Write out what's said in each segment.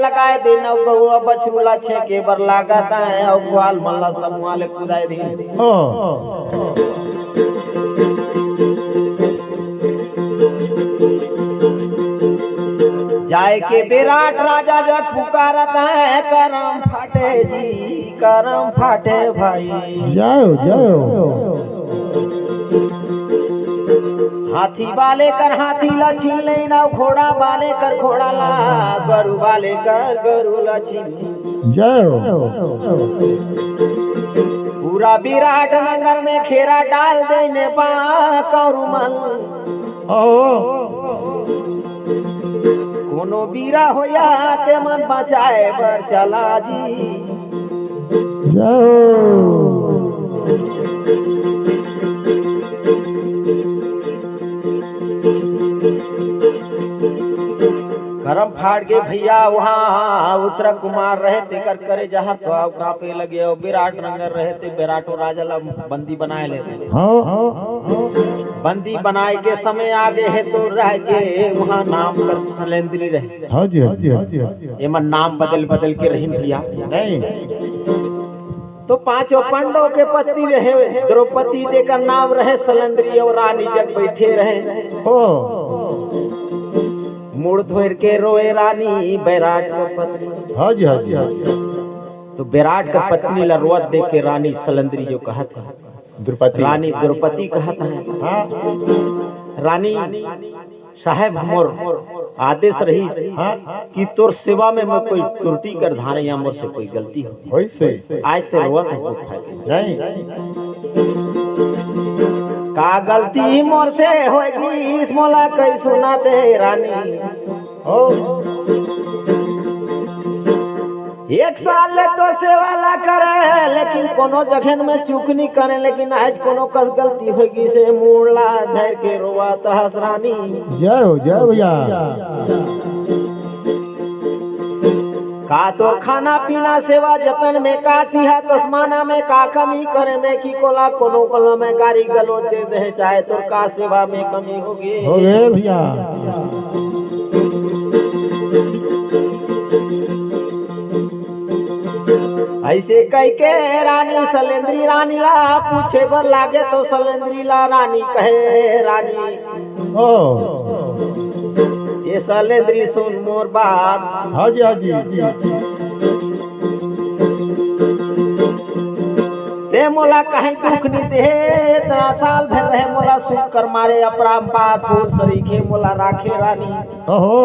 लगाए दिन और बहुआ बछरूला छे के बर लगाता है और ग्वाल मल्ला सब वाले कुदाए दिन ओ जाए के विराट राजा जब पुकारता है करम फाटे जी करम फाटे भाई जाओ जाओ हाथी वाले कर हाथी ला छीन ले ना घोड़ा वाले कर घोड़ा ला गरु वाले कर गरु ला छीन जाओ पूरा विराट नगर में खेरा डाल देने पा करुमल ओ कोनो बीरा होया ते मन बचाए बर चला जी जाओ करम फाड़ के भैया वहाँ उत्तरा कुमार रहे थे कर करे जहाँ तो आप कांपे लगे और विराट नगर रहे थे विराटो राजा ला बंदी बनाए लेते बंदी बनाए के समय आगे है तो रह के वहाँ नाम कर सलेंद्री रहे हाँ जी हाँ जी हाँ जी हाँ जी एमन नाम बदल बदल के रही भैया नहीं तो पांचों पांडवों के पति रहे द्रौपदी देकर नाम रहे सलेंद्री और रानी जग बैठे रहे ओ मुड़ धोर के रोए रानी विराट का पत्नी हाँ जी हाँ जी हाँ जी तो विराट का पत्नी ला रोत देख के रानी सलेंद्री जो कहा था द्रौपदी रानी द्रौपदी कहता है हाँ रानी साहेब हमर आदेश रही हाँ कि तोर सेवा में मैं कोई त्रुटि कर धारे या मुझसे कोई गलती हो वैसे आज ते रोत है तो उठा के नहीं का गलती मोर से होगी इस मोला कई सुना दे रानी ओ एक साल ले तो सेवा करे लेकिन कोनो जगह में चूक नहीं करे लेकिन आज कोनो कस गलती होगी से मुड़ला धैर के रोवा तहस रानी जाओ जाओ भैया का तो खाना पीना सेवा जतन में का थी है तस्माना में का कमी करे में की कोला कोनो कोला में गाड़ी गलोच दे दे चाहे तो का सेवा में कमी होगी हो गए भैया ऐसे कह के रानी सलेंद्री रानी ला पूछे बर लागे तो सलेंद्री ला रानी कहे रानी ओ ये सलेंद्री सुन मोर बात हाँ जी हाँ जी ते मोला कहीं दुख नहीं दे इतना साल भर रहे मोला सुख कर मारे अपराम्पार फूल सरीखे मोला राखे रानी ओहो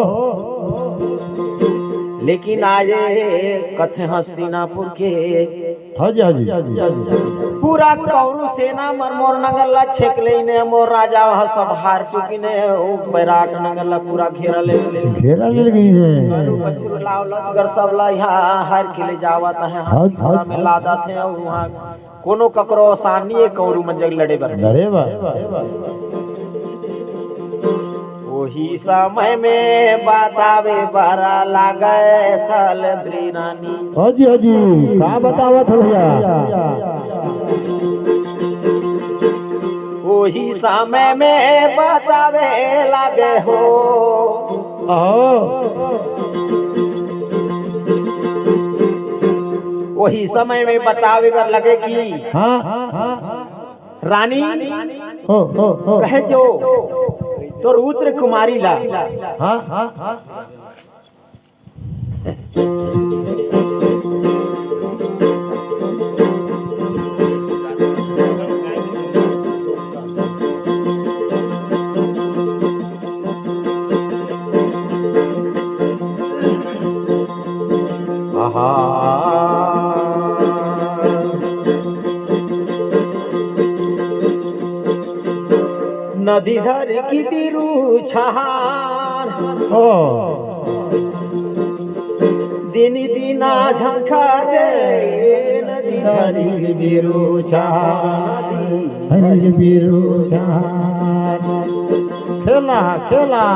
लेकिन आज कथे हस्तिनापुर के हाँ जी हाँ जी हाँ जी पूरा कौरव सेना मनमोर नगर ला छेक लेने मोर राजा वह सब हार चुकी ने विराट नगर ला पूरा घेरा ले घेरा ले गई है बच्चों लाओ लश्कर सब ला यहाँ हार के ले जावत है हाथ में लादा थे और वहाँ कोनो ककरो आसानी है कौरव मंजग लड़े बर अरे वाह वही समय में बतावे बरा लागे सलेंद्री रानी हाँ जी हाँ जी क्या बतावा था भैया वही समय में बतावे लागे हो वही समय में बतावे बर लगे कि रानी कहे जो तो रुद्र कुमारी ला नदी धर की बिरू छहार दिन दिना झंखा दे नदी धर की बिरू छहार खेला खेला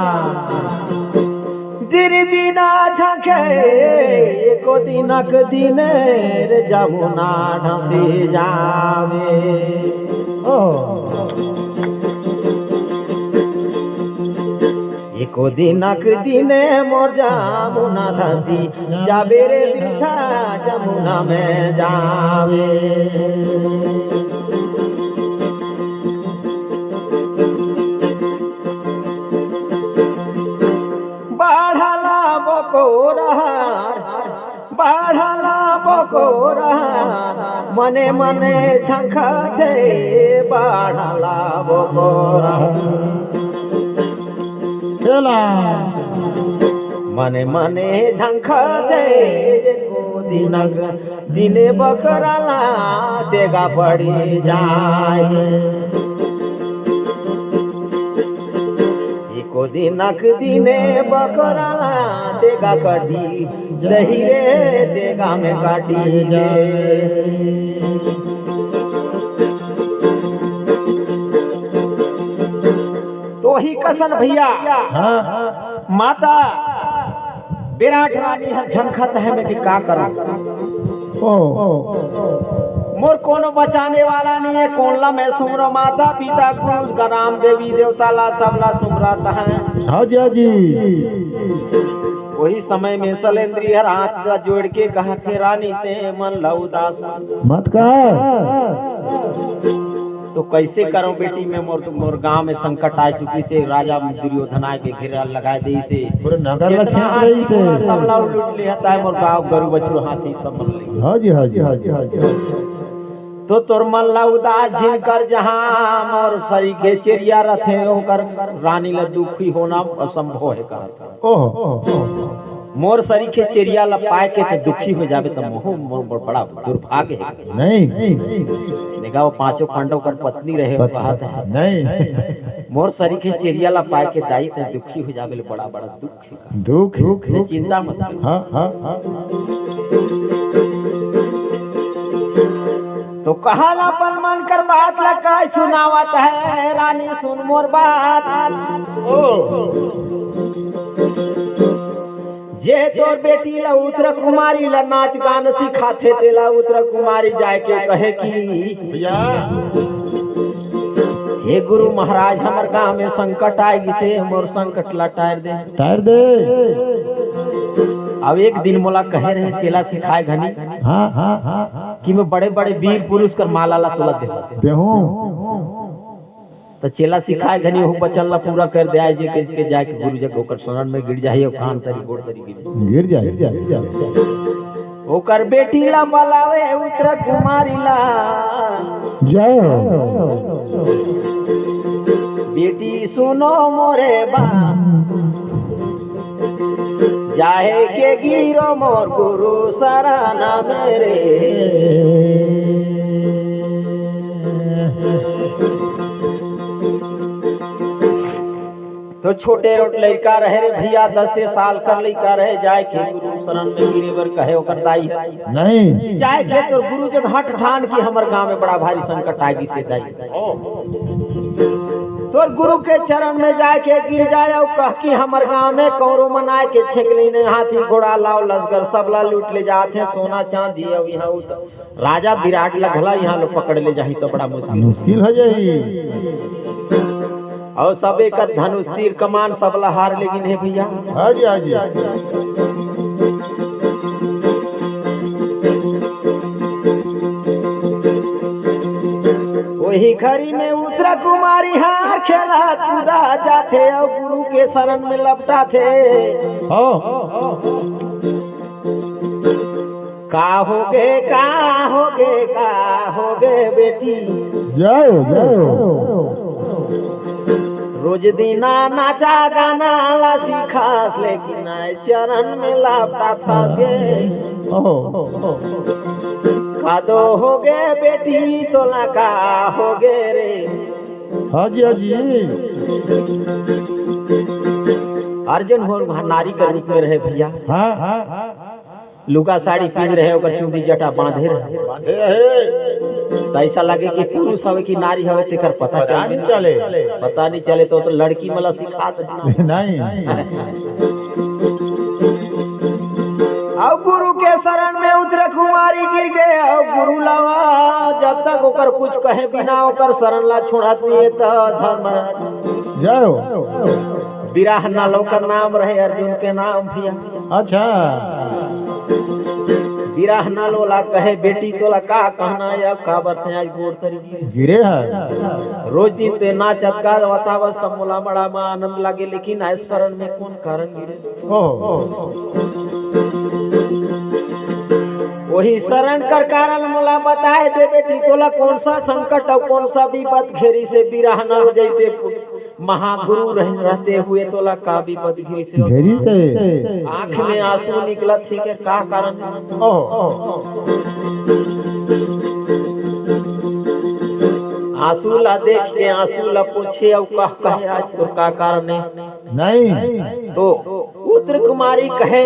दिन दिना झंखे को दिनक दिन जमुना ढसी जावे एको दिनक दिने मोर जामुना धसी जाबे रे बिरछा जमुना में जावे बढ़ला बकोरहार बढ़ला बकोरहार मने मने झंखते बढ़ला बकोरहार खेला मने मने झंखते को दिनक दिने बकरला देगा पड़ी जाए एको दिनक दिने बकरला देगा कटी दही रे देगा में काटी तो ही कसन भैया माता विराट रानी हर झंखत है मैं कि का करूं मोर कोनो बचाने वाला नहीं है कोनला मैं सुमरा माता पिता गुरु का नाम देवी देवता ला सबला सुमराता है हाँ जी वही समय में सलेंद्री हर हाथ जोड़ के कहा थे रानी ते मन ला उदास मत कर तो कैसे करूं बेटी मैं मोर गांव में संकट आ चुकी से राजा दुर्योधन आए के घेरा लगा दे से पूरे नगर में छीन रही थे सब ला लूट लिया है मोर गांव गरु बछरू हाथी सब मर ले हाँ जी तो तोर मन ला उदास झिन कर जहां मोर सरी के चेरिया रथे होकर रानी ला दुखी होना असंभव है कर ओह मोर सरी के चेरिया ला पाए के तो दुखी हो जावे तो मोर बड़ा दुर्भाग्य है नहीं देखा वो पांचों पांडव कर पत्नी रहे हो कहत है नहीं मोर सरी के चेरिया ला पाए के दाई तो दुखी हो जावे ले बड़ा बड़ा दुख दुख चिंता मत कर हाँ तो कहा ला पल मन कर बात लगा सुनावत है रानी सुन मोर बात जे तोर बेटी ला उत्तर कुमारी ला नाच गान सिखाथे तेला उत्तर कुमारी जाए के कहे की हे गुरु महाराज हमर गांव में संकट आएगी से मोर संकट ला टायर दे अब एक दिन मोला कहे रहे चेला सिखाए घनी हाँ कि मैं बड़े बड़े वीर पुरुष कर माला ला तोला दे तो चेला सिखाए घनी हो बचन ला पूरा कर दे आए जे के जाके गुरु जग ओकर शरण में गिर जाए कान तरी गोड़ तरी गिर जाए ओकर बेटी ला मलावे उत्तर कुमारी ला जाओ बेटी सुनो मोरे बात जाहे के गिरो मोर गुरु सराना मेरे तो छोटे रोट लड़का रहे रे भैया 10 साल कर लड़का रहे जाए के गुरु शरण में गिरे बर कहे ओकर दाई नहीं जाए के तो गुरु जब हट ठान की हमर गांव में बड़ा भारी संकट आगी से दाई तो गुरु के चरण में जाए के गिर जाए और कह कि हमर गांव में कौरो मनाए के छेकली ने हाथी घोड़ा लाओ लश्कर सबला लूट ले जाते सोना चांदी और यहाँ राजा विराट लगला यहाँ लोग पकड़ ले जाही तो बड़ा मुश्किल हो जाई और सबे का धनुष तीर कमान सबला हार लेकिन है भैया हाँ जी वही खरी में उत्तरा कुमारी हार खेला कूदा जाते और गुरु के शरण में लपटा थे का होगे बेटी जाओ रोज दीना नाचा गाना ला सिखास लेकिन आए चरण में लपटा था गे का दो होगे बेटी तो ना का होगे रे हाँ जी अर्जुन हो नारी के रूप में रहे भैया हाँ लुगा साड़ी पहन रहे ओकर चूड़ी जटा बांधे रहे तो ऐसा लगे कि पुरुष हवे कि नारी हवे तेकर पता नहीं चले तो लड़की मला सिखात नहीं और गुरु के शरण में उतरे कुमारी गिर गए और गुरु लवा जब तक ओकर कुछ कहे बिना ओकर शरण ला छोड़त नहीं तो धर्म जाओ बिराह नालो का नाम रहे अर्जुन के नाम भैया। अच्छा बिराह नालो ला कहे बेटी तोला का कहना है का बरते आज गोर तरी गिरे है रोज दिन ते नाचत का बतावस त मोला बड़ा में आनंद लागे, लेकिन आज शरण में कौन कारण गिरे। वही शरण कर कारण मोला बताए दे बेटी तोला कौन सा संकट और कौन सा विपद घेरी से बिराह नाल जैसे महागुरु रहते हुए तोला का विपद घेरी से घेरी से आँख में आंसू निकलत थे के का कारण। आंसू ला देख के आंसू ला पूछे और कहे आज तो का कारण है नहीं तो उत्तर कुमारी कहे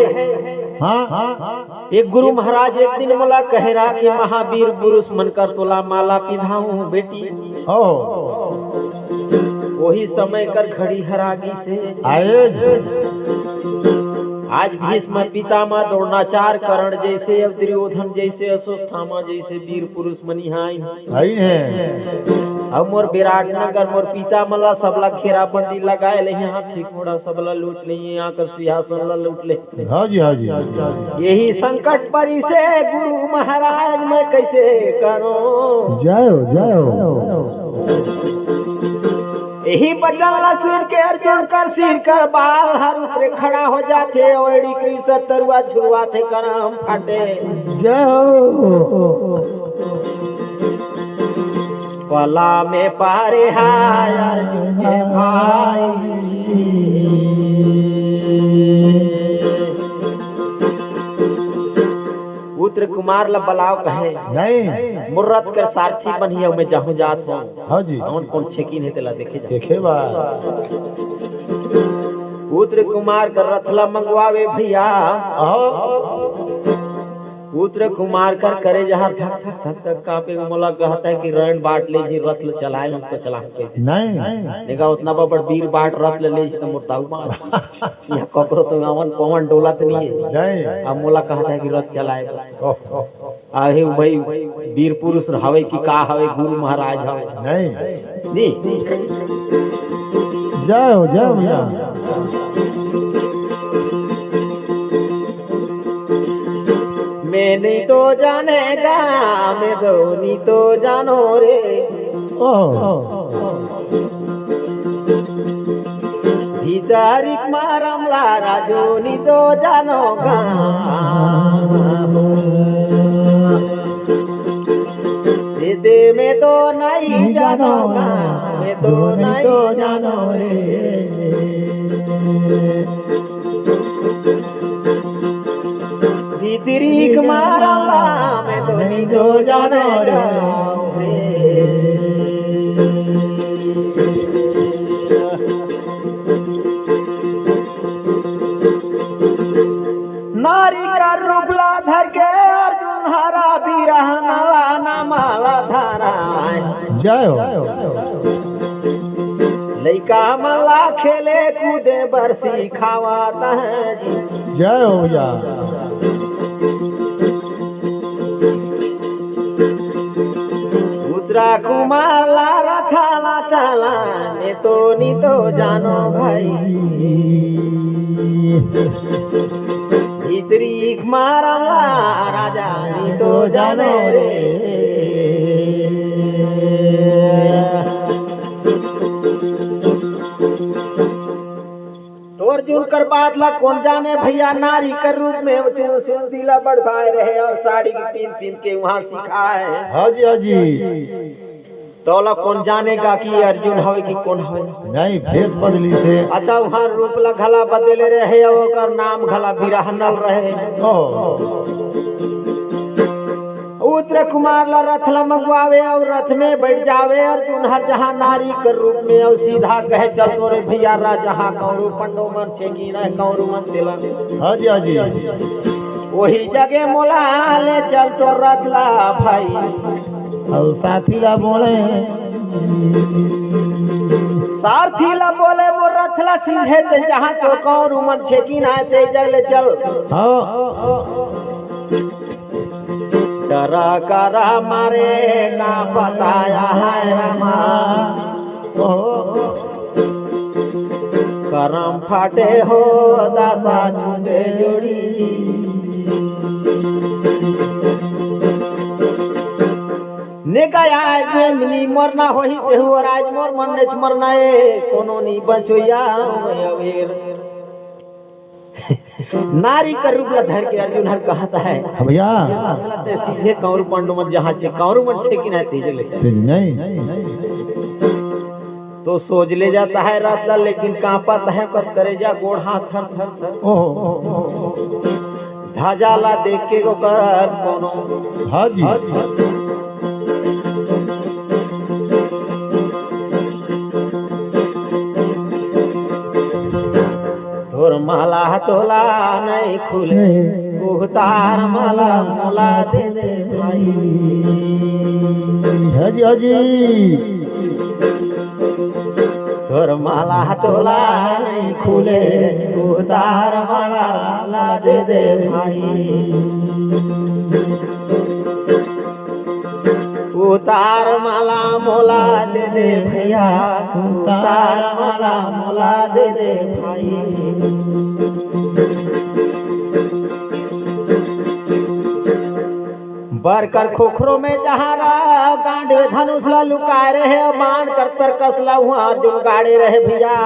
हाँ एक गुरु महाराज एक दिन मोला कहे रहा कि महावीर पुरुष मनकर तोला माला पिधाऊं बेटी। वही समय कर घड़ी हरागी से आए आज भीष्म पितामह द्रोणाचार्य कर्ण जैसे अब दुर्योधन जैसे अश्वत्थामा जैसे वीर पुरुष मनिहाई है अब मोर विराट नगर मोर पितामह सबला घेरा बंदी लगाए ले यहाँ ठीक मोड़ा सबला लूट ले यहाँ कर सिंहासन ला लूट ले। हाँ जी हाँ जी यही संकट परी से गुरु महाराज मैं कैसे करूं। जाओ जाओ यही बचन ला सुन के अर्जुन कर सिर कर बाल हर ऊपरे खड़ा हो जाते ओड़ी कृष्ण तरुआ छुआ थे करम फटे जाओ पला में पारे हाय अर्जुन के भाई। उत्तर कुमार ला बलाव कहे नहीं मुर्रत कर सारथी बनिया में जाहूं जात हूं। हाँ जी कौन छेकी नहीं तेला देखे जा देखे बा उत्तर कुमार कर रथला मंगवावे भैया। उत्तर कुमार कर करे जहाँ थक थक थक थक कापे मोला कहता है कि रण बाट ले जी रथ चलाए हम तो चला कैसे नहीं देखा उतना बड़ वीर बाट रथ ले जी तो मुर्दाऊ मार यहाँ ककरो तो अवन पवन डोलत नहीं है नहीं अब मोला कहता है कि रथ चलाए आहे भाई वीर पुरुष हवे कि का हवे गुरु महाराज हवे नहीं नी जाओ जाओ भैया मैं नहीं तो जानेगा मैं धोनी तो जानो रे। भीतरिक मारम लारा जोनी तो जानोगा दे में तो नहीं जानोगा मैं तो नहीं जानो रे। भीतरिक मारम ला मैं तो नहीं तो जानेगा नारी का रूपला धर के अर्जुन हरा बिरह नला माला धारा जाओ लइका मला खेले कूदे बरसी खावाता है जाओ भैया उत्तरा कुमार ला रथाला चला ने तो नी तो जानो भाई। भीतरी मारला राजा नी तो जानो रे। तो अर्जुन कर बात ला कौन जाने भैया नारी कर रूप में दिला बढ़ाए रहे और साड़ी की पीन के वहाँ सिखाए। हाँ जी तोला कौन जानेगा कि अर्जुन हवे कि कौन हवे नहीं भेद बदली से अच्छा वहाँ रूप ला घला बदले रहे और नाम घला बिरहनल रहे। उत्तर कुमार ला रथ ला मंगवावे और रथ में बैठ जावे अर्जुन हर जहाँ नारी के रूप में और सीधा कहे चल तोरे भैया राजहा कौरू पंडो मन छेगी ना कौरू मन तेला। हाँ जी वही जगह मोला ले चल तो रथ ला भाई और साथी ला बोले सारथी ला बोले वो रथ ला सीधे ते जहाँ तो कौरू मन छेगी ना ते जले चल। डरा करा मारे का बताया है रमा करम फाटे हो दासा छूटे जोड़ी ने कहा आज मिनी मरना होही तेहु और आज मोर मन ने मरना है कोनो नी बचोया अवेर नारी का रूप धर के अर्जुन हर कहता है भैया ते सीधे कौर पंडु मत जहां से कौर मत छे कि नहीं तेज ले नहीं तो सोच ले जाता है रात ला लेकिन कांपता है कर करे जा गोड़ हाथ थर थर थर ओहो धाजाला देख के को कर कोनो हाँ जी तोर माला तोला नहीं खुले उतार माला मोला दे दे भाई हाँ जी तोर माला तोला नहीं खुले उतार माला मोला दे दे भाई उतार माला मोला दे दे भैया उतार माला मोला दे दे भाई बरकर खोखरों में जहारा गांड में धनुष ला लुकाए रहे बाण कर तरकसला हुआ अर्जुन गाड़े रहे भैया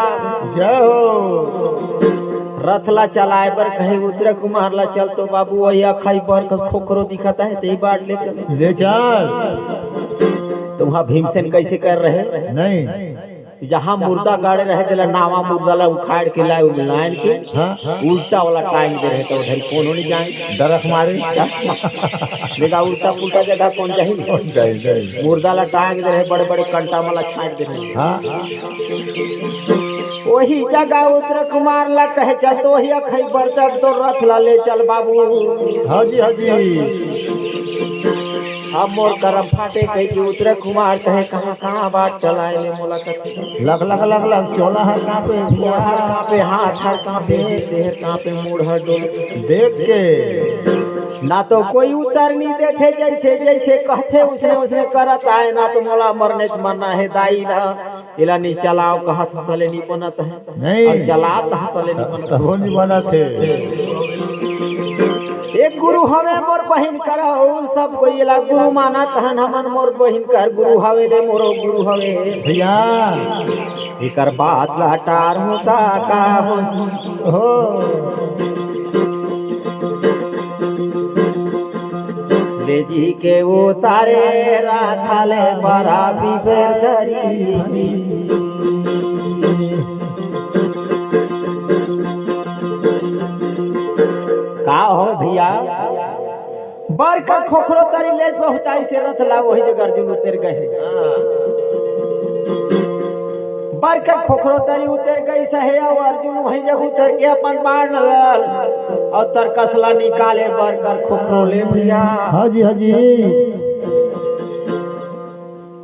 जय हो रथला चलाए पर कहे उतरे कुमार ला चल तो बाबू वही अखाई पर खोखरो दिखता है ते बाढ़ ले चल ले चल तो वहाँ भीमसेन कैसे कर रहे नहीं जहाँ मुर्दा गाड़े रहे दिला नावा मुर्दा ला उखाड़ के लाए लाइन के हाँ उल्टा वाला टाइम दे रहे तो उधर कौन नहीं जाए डरक मारे देखा उल्टा पुल्टा जगह कौन चाहिए मुर्दा ला टाइम दे रहे बड़े बड़े कंटा वाला छाट दे रहे हाँ वही जगह उतर कुमार ला कहे चल तो वही अखई बरतक तो रथ ला ले चल बाबू हाँ जी अब मोर करम फाटे कहे कि उतर कुमार कहे कहाँ बात चलाए ले मोला कथे लग चोला है कहाँ पे हाथ हर कहाँ पे देह कहाँ पे मूड हर डोल देख के ना तो कोई उतर नहीं देखे जैसे जैसे कहते उसने करत आए ना तो मोला मरने मरना है दाई ना इला नहीं चलाओ कहा तले नहीं बनत है नहीं और चला तले नहीं बनत थे एक गुरु हवे मोर बहिन करो सब कोई इला गुरु माना तहन हमन मोर बहिन कर गुरु हवे ले मोरो गुरु हवे भैया एकर बात लाटार होता का हो ले जी के उतारे राथाले बड़ा बिबेदरी का हो भैया बरकर खोखरो तरी ले पहुंचाई से रथ ला वही जगह अर्जुन उतर गए बरकर खोखरो तरी उतर गई सहे और अर्जुन वही जगह उतर के अपन बाण लल और तरकसला निकाले बरकर खोखरो ले भैया हाँ जी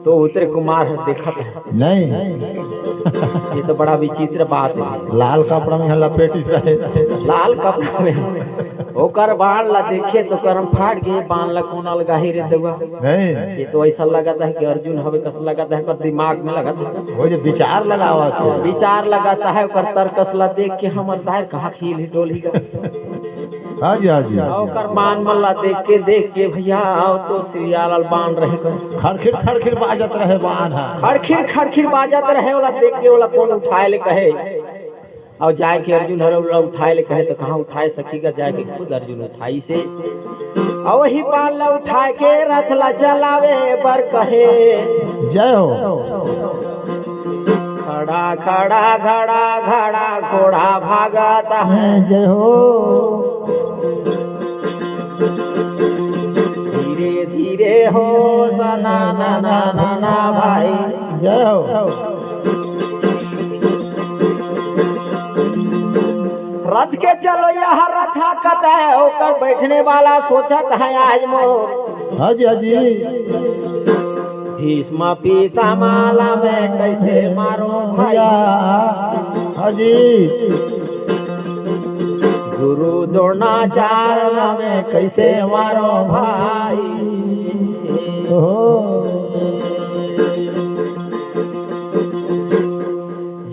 तो उतर कुमार देखा नहीं ये तो बड़ा विचित्र बात है लाल कपड़ा में लपेटी रहे लाल कपड़ा में ओकर बाण ला देखे तो करम फाट गए बाण ला कोना लगा ही रे देवा नहीं ये तो ऐसा लगाता है कि अर्जुन हवे कस लगाता है कर दिमाग में लगाता है वो जो विचार लगावा था विचार लगाता है ओकर तरकसला देख के हमर दाहिर कहाँ खील ही डोल ही हाँ जी ओकर बाण मल्ला देख के भैया तो सिरियाल बाण रहे कर खड़खिड़ बाजत रहे बाण है खड़खिड़ बाजत रहे वाला देख के वाला कौन उठाए ले कहे और जाए के अर्जुन हर उठाए ले कहे तो कहाँ उठाए सकेगा जाए के खुद अर्जुन उठाई से और वही बाण ला उठाए के रथ ला चलावे पर कहे जय हो खड़ा खड़ा घड़ा घड़ा घोड़ा भागता है जय हो धीरे धीरे हो सना ना ना ना ना भाई जय हो रथ के चलो यहाँ रथा कता है होकर बैठने वाला सोचत है आज मोर हाँ जी भीष्म पिता माला में कैसे मारो भैया हाँ जी गुरु द्रोणाचार्य में कैसे मारो भाई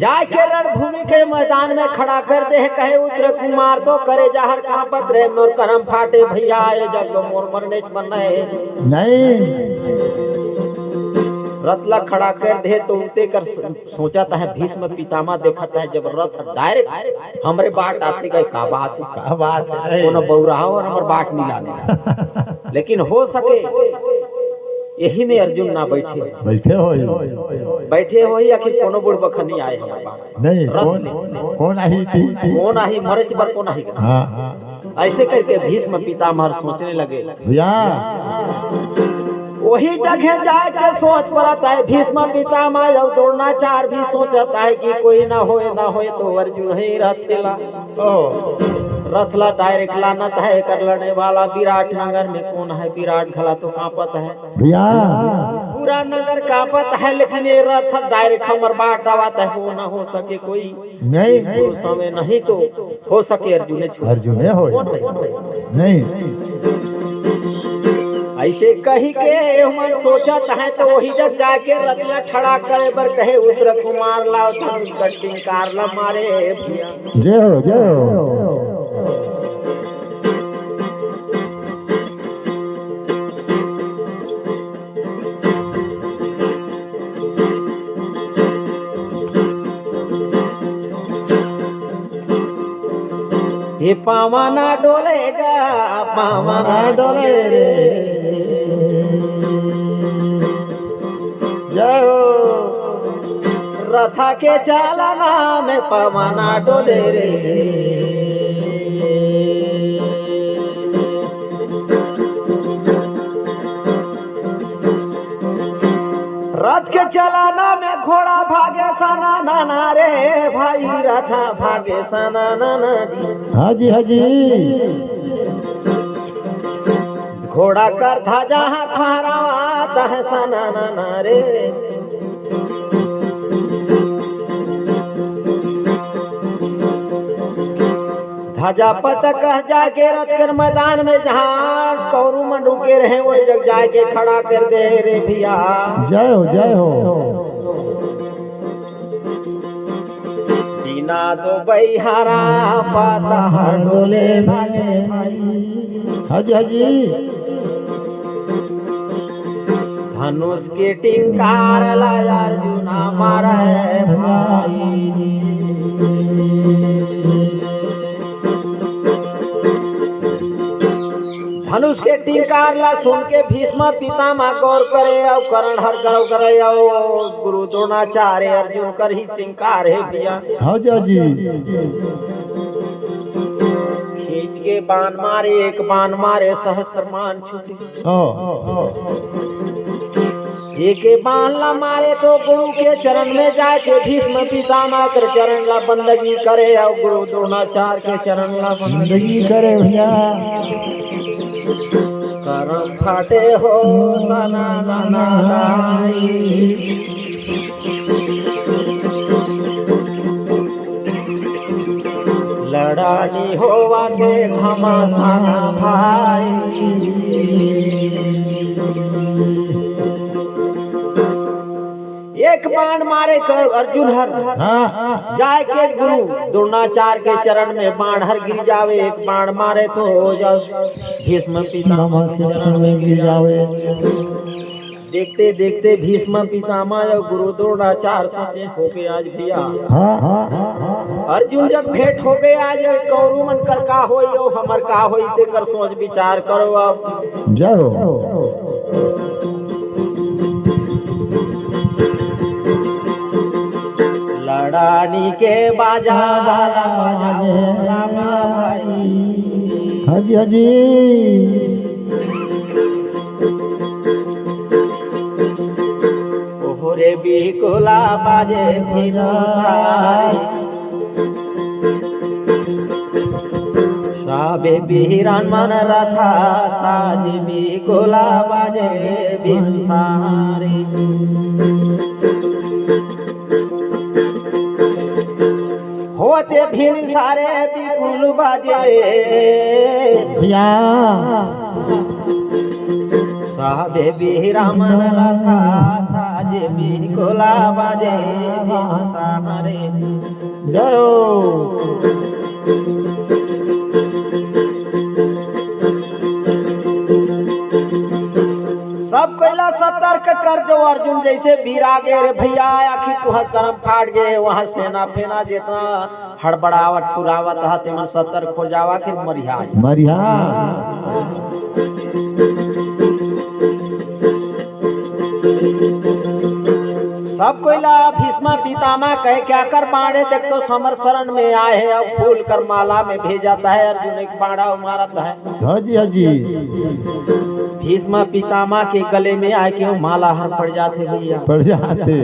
जाके रणभूमि के मैदान में खड़ा कर दे, कहे उतर कुमार तो करे जहर कांपत रे, मोर करम फाटे भैया आए जग मोर मरने बने नहीं रतला खड़ा कर दे तो उते कर सोचा है भीष्म पितामह देखता है जब रथ डायरेक्ट हमरे बाट आते गए का बात है कोनो बौराहा और हमर बाट मिला लेकिन हो सके यही में अर्जुन ना बैठे हो या कि कोनो बुढ़ बखनी आए हमारे बात नहीं कौन आई थी कौन आई मरे बर कौन आई ऐसे करके भीष्म पितामह सोचने लगे भैया वही जगह जाके सोच पड़ता है भीष्म पितामह जब द्रोणाचार्य भी सोचता है कि कोई ना होए तो अर्जुन ही रथला रथला डायरेक्ट लानत है कर लड़ने वाला विराट नगर में कौन है विराट खला तो कांपत है भैया पूरा नगर कांपत है लेकिन ये रथ डायरेक्ट हमर बाट आवात है वो ना हो सके कोई नहीं समय नहीं तो हो सके अर्जुन हो नहीं ऐसे कही के हमन सोचत है तो वही जग जाके रतिया ठड़ा करे बर कहे उतर कुमार लाओ धनुष कटिंग कार ला मारे भैया जय हो ये पावाना डोलेगा पावाना डोले रे जय हो रथा के चालना में पावाना डोले रे रथ के चलाना में घोड़ा भागे सना नाना रे भाई रथा भागे सना नाना जी हाजी घोड़ा कर था जहाँ फहराता है सना नाना रे ध्वजा पतक जाके रथ कर मैदान में जहाँ कौरू मन रुके रहे वो जग जाके खड़ा कर दे रे भैया जय हो बिना दो बैहारा पाता हर डोले भागे हाजी धनुष के टिंकार लाया अर्जुना मारा भाई धनुष के टिंकार ला सुन के भीष्म पितामह गौर करे और करण हर करो करे और गुरु द्रोणाचार्य अर्जुन कर ही टिंकार है भैया जी खींच के बाण मारे एक बाण मारे सहस्त्रमान छूटे एक बाण ला मारे तो गुरु के चरण में जाके भीष्म पितामह कर चरण ला बंदगी करे और गुरु द्रोणाचार्य के चरण ला बंदगी करे भैया करम फाटे हो सना नाना लड़ानी होवा के घमासाना भाई एक बाण मारे कर अर्जुन हर जाए के गुरु द्रोणाचार्य के चरण में बाण हर गिर जावे एक बाण मारे तो हो जाओ भीष्म पितामह के चरण में गिर जावे देखते देखते भीष्म पितामह और गुरु द्रोणाचार्य सोचे हो गए आज भैया अर्जुन जब भेंट हो गए आज कौरू मन कर का होई और हमर का होई ते कर सोच विचार करो अब जाओ लड़ानी के बाजा रामा भाई हाजी ओहरे बिकुला बाजे साबे बिहिरान मन रथा साज बिकुला बाजे बिसारी होते भील सारे बिगुल बाजे भैया साबे बिरामन रथा साजे बिगुला बाजे सारे जय हो सब कोयला सतर्क कर जो अर्जुन जैसे वीर आगे रे भैया आखिर तुहर कर्म फाट गए वहां सेना फेना जितना हड़बड़ावट छुरावत हते मन सतर्क हो जावा फिर मरिया मरिया सब कोयला भीष्मा पितामह कहे क्या कर बाणे तक तो समर शरण में आए हैं अब फूल कर माला में भेजाता है अर्जुन एक बाड़ा मारता है हाजी भीष्मा पितामह के गले में आए क्यों माला हर पड़ जाते भैया पड़ जाते